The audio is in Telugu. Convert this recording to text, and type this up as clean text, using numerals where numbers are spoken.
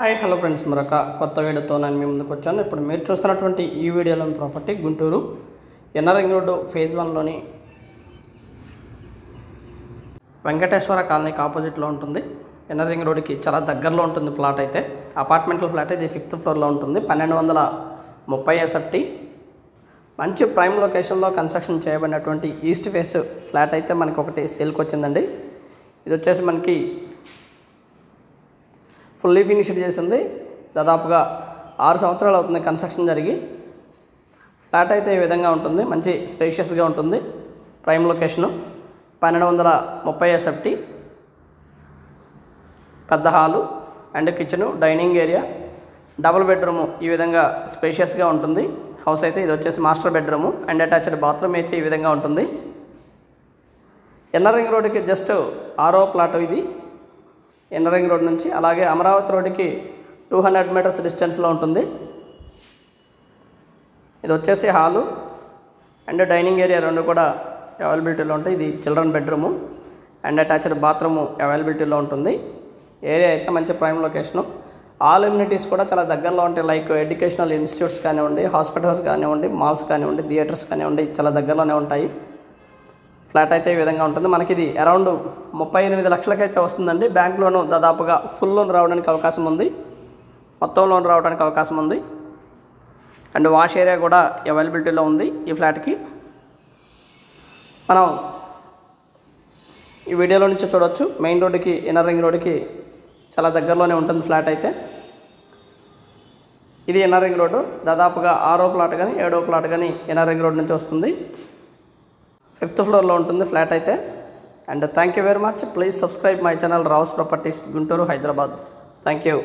హాయ్ హలో ఫ్రెండ్స్, మరొక కొత్త వీడియోతో నేను మీ ముందుకు వచ్చాను. ఇప్పుడు మీరు చూస్తున్నటువంటి ఈ వీడియోలోని property Guntur NR ring road phase 1లోని వెంకటేశ్వర కాలనీకి ఆపోజిట్లో ఉంటుంది. ఎన్ఆర్ రింగ్ రోడ్డుకి చాలా దగ్గరలో ఉంటుంది ప్లాట్ అయితే. అపార్ట్మెంటల్ ఫ్లాట్ ఇది 5th ఫ్లోర్లో ఉంటుంది. 1230 SFT. మంచి ప్రైమ్ లొకేషన్లో కన్స్ట్రక్షన్ చేయబడినటువంటి ఈస్ట్ ఫేస్ ఫ్లాట్ అయితే మనకి ఒకటి సేల్కి వచ్చిందండి. ఇది వచ్చేసి మనకి ఫుల్లీ ఫినిష్డ్ చేసింది. దాదాపుగా 6 సంవత్సరాలు అవుతుంది కన్స్ట్రక్షన్ జరిగి. ఫ్లాట్ అయితే ఈ విధంగా ఉంటుంది, మంచి స్పేషియస్గా ఉంటుంది. Prime location 1230 SFT. పెద్ద hall and kitchen, dining area, double bedroom ఈ విధంగా స్పేషియస్గా ఉంటుంది. హౌస్ అయితే ఇది వచ్చేసి master bedroom and attached bathroom అయితే ఈ విధంగా ఉంటుంది. ఎన్ఆర్ రింగ్ రోడ్డుకి జస్ట్ 6వ ప్లాట్ ఇది. ఎన్ఆర్ రింగ్ రోడ్ నుంచి అలాగే అమరావతి రోడ్డుకి 200 మీటర్స్ డిస్టెన్స్లో ఉంటుంది. ఇది వచ్చేసి హాలు అండ్ డైనింగ్ ఏరియా రెండు కూడా అవైలబిలిటీలో ఉంటాయి. ఇది children bedroom and attached bathroom అవైలబిలిటీలో ఉంటుంది. ఏరియా అయితే మంచి ప్రైమ్ లొకేషను. ఆల్ ఎమ్యూనిటీస్ కూడా చాలా దగ్గరలో ఉంటాయి. లైక్ ఎడ్యుకేషనల్ ఇన్స్టిట్యూట్స్ కానివ్వండి, హాస్పిటల్స్ కానివ్వండి, మాల్స్ కానివ్వండి, థియేటర్స్ కానివ్వండి, చాలా దగ్గరలోనే ఉంటాయి. ఫ్లాట్ అయితే ఈ విధంగా ఉంటుంది. మనకి ఇది అరౌండ్ 38 లక్షలకైతే వస్తుందండి. బ్యాంక్ లోను దాదాపుగా ఫుల్ లోన్ రావడానికి అవకాశం ఉంది, మొత్తం లోన్ రావడానికి అవకాశం ఉంది. అండ్ వాష్ ఏరియా కూడా అవైలబిలిటీలో ఉంది ఈ ఫ్లాట్కి. మనం ఈ వీడియోలో నుంచి చూడవచ్చు, మెయిన్ రోడ్డుకి ఎన్ఆర్ రింగ్ రోడ్డుకి చాలా దగ్గరలోనే ఉంటుంది ఫ్లాట్ అయితే. ఇది ఎన్ఆర్ రింగ్ రోడ్డు. దాదాపుగా 6వ ప్లాట్ కానీ 7వ ప్లాట్ కానీ ఎన్ఆర్ రింగ్ రోడ్ నుంచి వస్తుంది. 5th ఫ్లోర్లో ఉంటుంది ఫ్లాట్ అయితే. And thank you very much. Please subscribe my channel Rao's properties Guntur, Hyderabad. Thank you.